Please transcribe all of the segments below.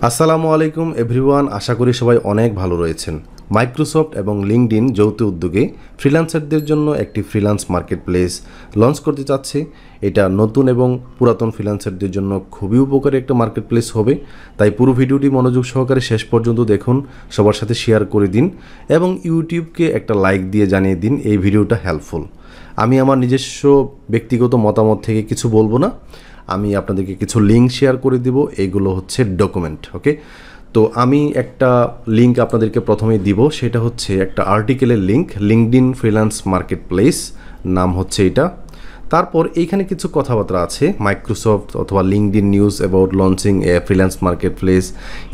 আসসালামু আলাইকুম এভরিওয়ান, আশা করি সবাই অনেক ভালো রয়েছেন। মাইক্রোসফট এবং লিঙ্কডইন যৌথ উদ্যোগে ফ্রিল্যান্সারদের জন্য একটি ফ্রিল্যান্স মার্কেট প্লেস লঞ্চ করতে চাচ্ছে। এটা নতুন এবং পুরাতন ফ্রিল্যান্সারদের জন্য খুবই উপকারী একটা মার্কেট প্লেস হবে। তাই পুরো ভিডিওটি মনোযোগ সহকারে শেষ পর্যন্ত দেখুন, সবার সাথে শেয়ার করে দিন এবং ইউটিউবকে একটা লাইক দিয়ে জানিয়ে দিন এই ভিডিওটা হেল্পফুল। আমি আমার নিজস্ব ব্যক্তিগত মতামত থেকে কিছু বলবো না, আমি আপনাদেরকে কিছু লিঙ্ক শেয়ার করে দিব। এইগুলো হচ্ছে ডকুমেন্ট। ওকে, তো আমি একটা লিঙ্ক আপনাদেরকে প্রথমেই দিব, সেটা হচ্ছে একটা আর্টিকেলের link, LinkedIn freelance marketplace নাম হচ্ছে এটা। তারপর এইখানে কিছু কথাবার্তা আছে, মাইক্রোসফট অথবা LinkedIn news about launching a freelance marketplace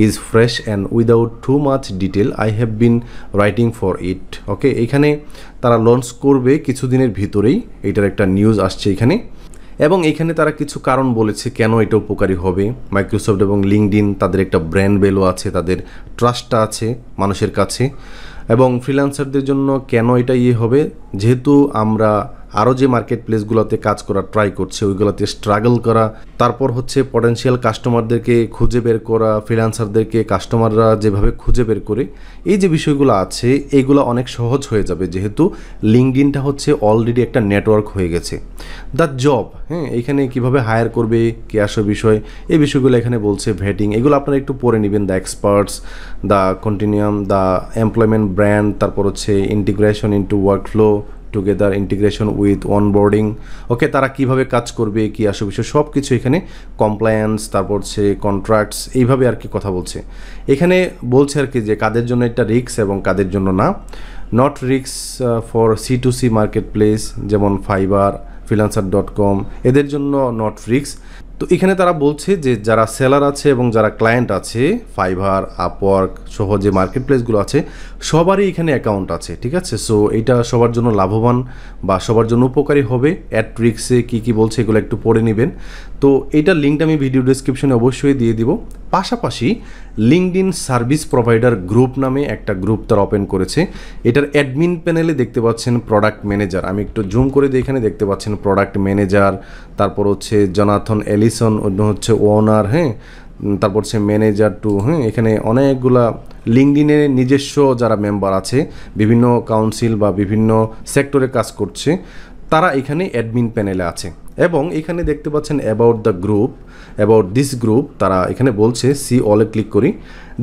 is fresh and without too much detail I have been writing for it. Okay, এখানে তারা লঞ্চ করবে কিছুদিনের ভিতরেই, এটার একটা নিউজ আসছে এখানে। এবং এখানে তারা কিছু কারণ বলেছে কেন এটা উপকারী হবে। মাইক্রোসফট এবং লিঙ্কডইন তাদের একটা ব্র্যান্ড ভ্যালু আছে, তাদের ট্রাস্টটা আছে মানুষের কাছে। এবং ফ্রিল্যান্সারদের জন্য কেন এটা হবে, যেহেতু আমরা আরও যে মার্কেট প্লেসগুলোতে কাজ করা ট্রাই করছে ওইগুলোতে স্ট্রাগল করা, তারপর হচ্ছে পটেনশিয়াল কাস্টমারদেরকে খুঁজে বের করা, ফ্রিল্যান্সারদেরকে কাস্টমাররা যেভাবে খুঁজে বের করে, এই যে বিষয়গুলো আছে এইগুলো অনেক সহজ হয়ে যাবে, যেহেতু লিঙ্কডইনটা হচ্ছে অলরেডি একটা নেটওয়ার্ক হয়ে গেছে। দ্য জব, এইখানে কিভাবে হায়ার করবে, কে আসো বিষয়, এই বিষয়গুলো এখানে বলছে। ভেটিং, এগুলো আপনারা একটু পড়ে নেবেন। The experts, the continuum, the employment brand, তারপর হচ্ছে integration into workflow together, integration with onboarding. Okay, তারা কিভাবে কাজ করবে, কি আসো বিষয়, সব কিছু এখানে, কমপ্লায়েন্স, তারপর হচ্ছে কন্ট্রাক্টস, এইভাবে আর কি কথা বলছে। এখানে বলছে আর কি যে কাদের জন্য এটা রিস্ক এবং কাদের জন্য না। Not risk for C2C market place যেমন ফাইবার, freelancer.com, এদের জন্য নট রিস্ক। তো এখানে তারা বলছে যে যারা সেলার আছে এবং যারা ক্লায়েন্ট আছে, ফাইবার, আপওয়ার্ক সহ যে মার্কেট প্লেসগুলো আছে সবারই এখানে অ্যাকাউন্ট আছে, ঠিক আছে। সো এটা সবার জন্য লাভবান বা সবার জন্য উপকারী হবে। অ্যাট রিক্সে কী বলছে এগুলো একটু পড়ে নেবেন। তো এইটার লিঙ্কটা আমি ভিডিও ডেসক্রিপশনে অবশ্যই দিয়ে দিব। পাশাপাশি লিঙ্কডইন সার্ভিস প্রোভাইডার গ্রুপ নামে একটা গ্রুপ তারা ওপেন করেছে। এটার অ্যাডমিন প্যানেলে দেখতে পাচ্ছেন প্রোডাক্ট ম্যানেজার, আমি একটু জুম করে দিয়ে এখানে দেখতে পাচ্ছেন প্রোডাক্ট ম্যানেজার, তারপর হচ্ছে জনাথন এলিসন, অন্য হচ্ছে ওনার, তারপর হচ্ছে ম্যানেজার টু, এখানে অনেকগুলা লিঙ্কডইনের নিজস্ব যারা মেম্বার আছে, বিভিন্ন কাউন্সিল বা বিভিন্ন সেক্টরে কাজ করছে, তারা এখানে অ্যাডমিন প্যানেলে আছে। এবং এখানে দেখতে পাচ্ছেন about the group, about this group, তারা এখানে বলছে সি অলে ক্লিক করি।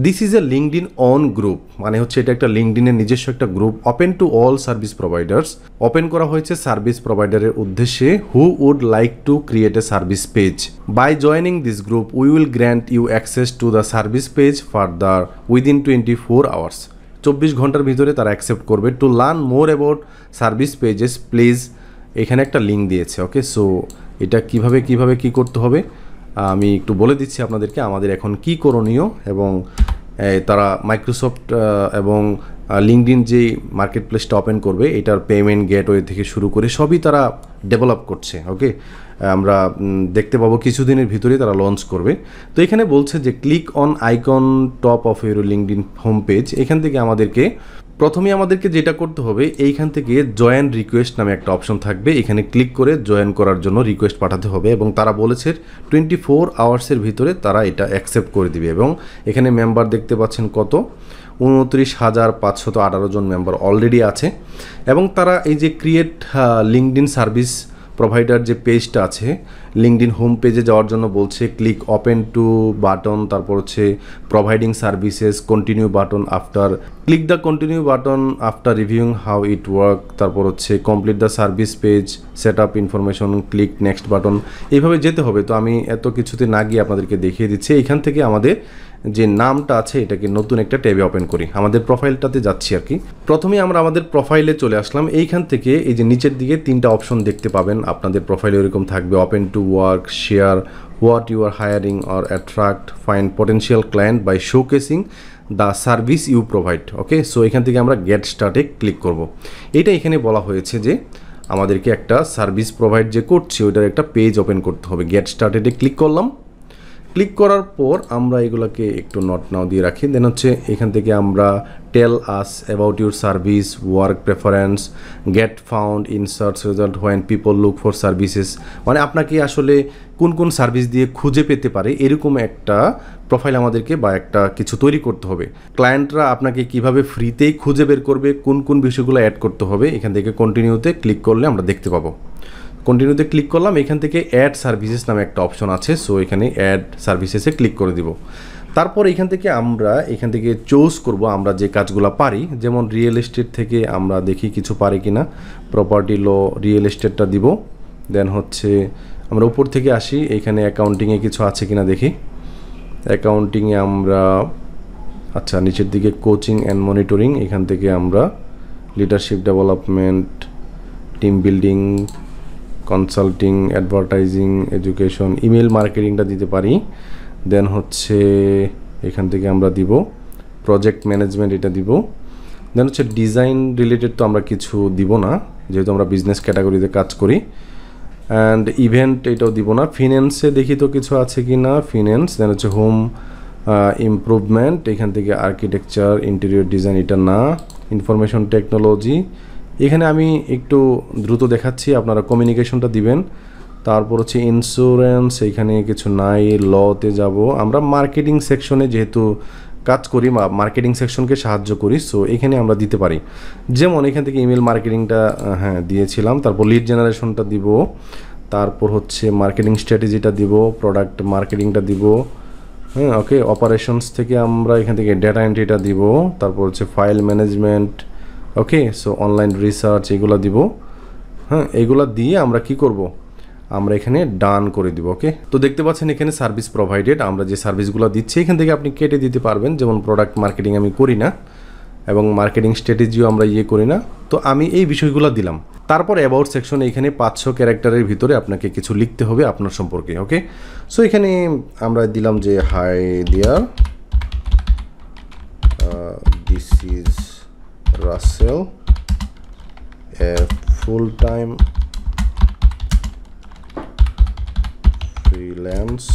This is a LinkedIn own group, মানে হচ্ছে এটা একটা লিঙ্কডইনের নিজস্ব একটা গ্রুপ, open to all service providers. Open করা হয়েছে সার্ভিস প্রোভাইডারের উদ্দেশ্যে who would like to create a service page. By joining this group we will grant you access to the service page further within 24 hours. 24 ঘন্টার ভিতরে তারা accept করবে। To learn more about service pages please, এখানে একটা link দিয়েছে। ওকে, so এটা কিভাবে কি করতে হবে আমি একটু বলে দিচ্ছি আপনাদেরকে, আমাদের এখন কি করণীয়। এবং তারা মাইক্রোসফট এবং লিঙ্কডইন যে মার্কেট প্লেসটা ওপেন করবে এটার পেমেন্ট গেটওয়ে থেকে শুরু করে সবই তারা ডেভেলপ করছে। ওকে, আমরা দেখতে পাবো কিছুদিনের ভিতরেই তারা লঞ্চ করবে। তো এখানে বলছে যে click on icon top of your LinkedIn home page. এখান থেকে প্রথমে আমাদেরকে যেটা করতে হবে, এইখান থেকে জয়েন রিকোয়েস্ট নামে একটা অপশন থাকবে, এখানে ক্লিক করে জয়েন করার জন্য রিকোয়েস্ট পাঠাতে হবে। এবং তারা বলেছে 24 আওয়ার্সের ভিতরে তারা এটা অ্যাকসেপ্ট করে দিবে। এবং এখানে মেম্বার দেখতে পাচ্ছেন কত, 29,518 জন মেম্বার অলরেডি আছে। এবং তারা এই যে ক্রিয়েট লিঙ্কডইন সার্ভিস প্রোভাইডার যে পেজটা আছে, লিঙ্কডইন হোম পেজে যাওয়ার জন্য বলছে ক্লিক ওপেন টু বাটন, তারপর হচ্ছে providing services, continue button after, click the continue button after reviewing how it work, তারপর হচ্ছে complete the service page, set up information, click next button, এইভাবে যেতে হবে। তো আমি এত কিছুতে না গিয়ে আপনাদেরকে দেখিয়ে দিচ্ছি। এইখান থেকে আমাদের যে নামটা আছে এটাকে নতুন একটা ট্যাবে ওপেন করি, আমাদের প্রোফাইলটাতে যাচ্ছি আর কি। প্রথমে আমরা আমাদের প্রোফাইলে চলে আসলাম। এইখান থেকে এই যে নিচের দিকে 3টা অপশন দেখতে পাবেন আপনাদের প্রোফাইলে, এরকম থাকবে open to work, share what you are hiring or attract, find potential client by showcasing the service you provide. Okay, so এখান থেকে আমরা গেট স্টার্টে ক্লিক করব। এটা এখানে বলা হয়েছে যে আমাদেরকে একটা সার্ভিস প্রোভাইড যে করছি ওইটার একটা পেজ ওপেন করতে হবে। গেট স্টার্টেডে ক্লিক করলাম। ক্লিক করার পর আমরা এগুলোকে একটু নট নাও দিয়ে রাখি। দেন হচ্ছে এখান থেকে আমরা tell us about your service, work preference, get found in search result when people look for services, মানে আপনাকে আসলে কোন কোন সার্ভিস দিয়ে খুঁজে পেতে পারে এরকম একটা প্রোফাইল আমাদেরকে বা একটা কিছু তৈরি করতে হবে। ক্লায়েন্টরা আপনাকে কিভাবে ফ্রিতেই খুঁজে বের করবে, কোন কোন বিষয়গুলো অ্যাড করতে হবে, এখান থেকে কন্টিনিউতে ক্লিক করলে আমরা দেখতে পাবো। কন্টিনিউতে ক্লিক করলাম, এখান থেকে অ্যাড সার্ভিসেস নামে একটা অপশন আছে, সো এখানে অ্যাড সার্ভিসেসে ক্লিক করে দিব। তারপর এখান থেকে আমরা চুজ করব আমরা যে কাজগুলো পারি, যেমন রিয়েল এস্টেট থেকে আমরা দেখি কিছু পারি কিনা, প্রপার্টি ল রিয়েল এস্টেটটা দিব। দেন হচ্ছে আমরা উপর থেকে আসি, এখানে অ্যাকাউন্টিংয়ে কিছু আছে কিনা দেখি। অ্যাকাউন্টিংয়ে আমরা আচ্ছা নিচের দিকে কোচিং অ্যান্ড মনিটরিং, এখান থেকে আমরা leadership development, team building, consulting, advertising, education, email মার্কেটিংটা দিতে পারি। দেন হচ্ছে এখান থেকে আমরা দিব প্রজেক্ট ম্যানেজমেন্ট, এটা দিব। দেন হচ্ছে ডিজাইন রিলেটেড তো আমরা কিছু দিব না, যেহেতু আমরা বিজনেস ক্যাটাগরিতে কাজ করি। অ্যান্ড ইভেন্ট এটাও দিব না। ফিন্যান্সে দেখি তো কিছু আছে কি না, ফিন্যান্স। দেন হচ্ছে হোম ইমপ্রুভমেন্ট, এখান থেকে আর্কিটেকচার, ইন্টেরিয়র ডিজাইন, এটা না। ইনফরমেশন টেকনোলজি, এখানে আমি একটু দ্রুত দেখাচ্ছি, আপনারা কমিউনিকেশনটা দিবেন। তারপর হচ্ছে ইন্স্যুরেন্স, এখানে কিছু নাই। লতে যাব আমরা, মার্কেটিং সেকশনে যেহেতু কাজ করি বা মার্কেটিং সেকশনকে সাহায্য করি, সো এখানে আমরা দিতে পারি। যেমন এখান থেকে ইমেল মার্কেটিংটা হ্যাঁ দিয়েছিলাম। তারপর লিড জেনারেশনটা দিব, তারপর হচ্ছে মার্কেটিং স্ট্র্যাটেজিটা দিব, প্রোডাক্ট মার্কেটিংটা দিব। হ্যাঁ ওকে, অপারেশনস থেকে আমরা এখান থেকে ডেটা এন্ট্রিটা দিব। তারপর হচ্ছে ফাইল ম্যানেজমেন্ট, ওকে, সো অনলাইন রিসার্চ, এগুলো দিব। হ্যাঁ এইগুলো দিয়ে আমরা কি করব, আমরা এখানে ডান করে দিব। ওকে, তো দেখতে পাচ্ছেন এখানে সার্ভিস প্রোভাইডেড, আমরা যে সার্ভিসগুলো দিচ্ছি এখান থেকে আপনি কেটে দিতে পারবেন। যেমন প্রোডাক্ট মার্কেটিং আমি করি না এবং মার্কেটিং স্ট্র্যাটেজিও আমরা করি না, তো আমি এই বিষয়গুলো দিলাম। তারপর অ্যাবাউট সেকশন, এখানে 500 ক্যারেক্টারের ভিতরে আপনাকে কিছু লিখতে হবে আপনার সম্পর্কে। ওকে, সো এখানে আমরা দিলাম যে hi dear, this is Rasel, a full time freelance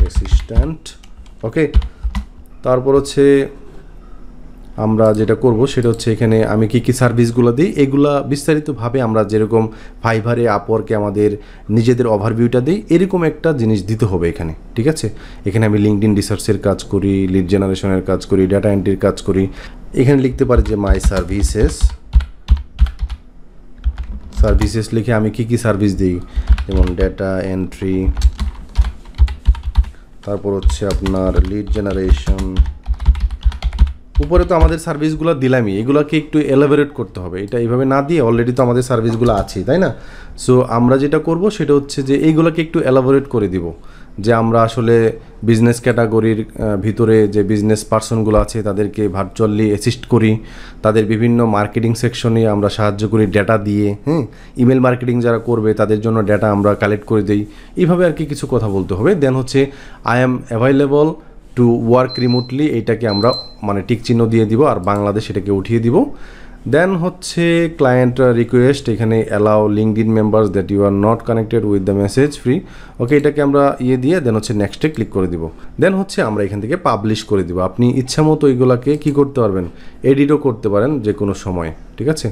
assistant। Okay, তারপর হচ্ছে আমরা যেটা করব সেটা হচ্ছে এখানে আমি কি কি সার্ভিসগুলো দিই এগুলা বিস্তারিতভাবে আমরা যেরকম ফাইভারে, আপওয়ার্কে আমাদের নিজেদের ওভারভিউটা দিই, এরকম একটা জিনিস দিতে হবে এখানে। ঠিক আছে, এখানে আমি লিঙ্কডইন রিসার্চের কাজ করি, লিড জেনারেশনের কাজ করি, ডাটা এন্ট্রির কাজ করি। এখানে লিখতে পারি যে মাই সার্ভিসেস লিখে আমি কি কি সার্ভিস দিই, যেমন ডেটা এন্ট্রি, তারপর হচ্ছে আপনার লিড জেনারেশন। উপরে তো আমাদের সার্ভিসগুলো দিলামই, এগুলোকে একটু এলাবোরেট করতে হবে। এটা এইভাবে না দিয়ে অলরেডি তো আমাদের সার্ভিসগুলো আছেই, তাই না? সো আমরা যেটা করব সেটা হচ্ছে যে এইগুলোকে একটু এলাবোরেট করে দিব, যে আমরা আসলে বিজনেস ক্যাটাগরির ভিতরে যে বিজনেস পার্সনগুলো আছে তাদেরকে ভার্চুয়ালি অ্যাসিস্ট করি, তাদের বিভিন্ন মার্কেটিং সেকশনে আমরা সাহায্য করি ডেটা দিয়ে। ইমেল মার্কেটিং যারা করবে তাদের জন্য ডেটা আমরা কালেক্ট করে দিই। এইভাবে আর কি কিছু কথা বলতে হবে। দেন হচ্ছে I am available to work remotely, এইটাকে আমরা মানে টিক চিহ্ন দিয়ে দিব, আর বাংলাদেশ এটাকে উঠিয়ে দিব। দেন হচ্ছে ক্লায়েন্ট রিকোয়েস্ট, এখানে allow LinkedIn members that you are not connected with the message free. Okay, এটাকে আমরা দিয়ে দেন হচ্ছে নেক্সটে ক্লিক করে দিব। দেন হচ্ছে আমরা এখান থেকে পাবলিশ করে দিব। আপনি ইচ্ছা মতো এইগুলাকে কী করতে পারবেন, এডিটও করতে পারেন যে কোনো সময়। ঠিক আছে,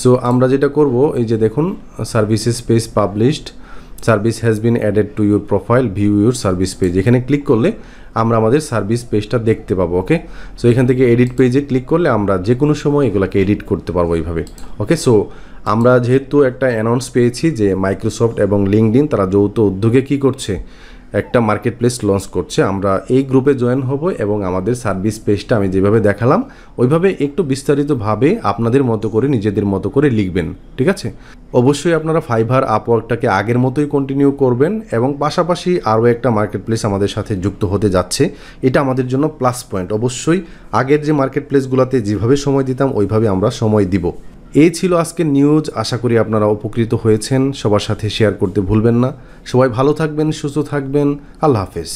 সো আমরা যেটা করব, এই যে দেখুন services page published, service has been added to your profile, view your service page. এখানে ক্লিক করলে আমরা আমাদের সার্ভিস পেজটা দেখতে পাবো। ওকে, সো এখান থেকে এডিট পেজে ক্লিক করলে আমরা যে কোনো সময় এগুলোকে এডিট করতে পারবো এইভাবে। ওকে, সো আমরা যেহেতু একটা অ্যানাউন্স পেয়েছি যে মাইক্রোসফট এবং লিঙ্কডইন তারা যৌথ উদ্যোগে কী করছে, একটা মার্কেট প্লেস লঞ্চ করছে, আমরা এই গ্রুপে জয়েন হব এবং আমাদের সার্ভিস পেজটা আমি যেভাবে দেখালাম ওইভাবে একটু বিস্তারিতভাবে আপনাদের মতো করে নিজেদের মতো করে লিখবেন। ঠিক আছে, অবশ্যই আপনারা ফাইভার আপওয়ার্কটাকে আগের মতোই কন্টিনিউ করবেন এবং পাশাপাশি আরও একটা মার্কেট প্লেস আমাদের সাথে যুক্ত হতে যাচ্ছে, এটা আমাদের জন্য প্লাস পয়েন্ট। অবশ্যই আগের যে মার্কেট প্লেসগুলোতে যেভাবে সময় দিতাম ওইভাবে আমরা সময় দিব। এই ছিল আজকের নিউজ, আশা করি আপনারা উপকৃত হয়েছেন। সবার সাথে শেয়ার করতে ভুলবেন না। সবাই ভালো থাকবেন, সুস্থ থাকবেন। আল্লাহ হাফেজ।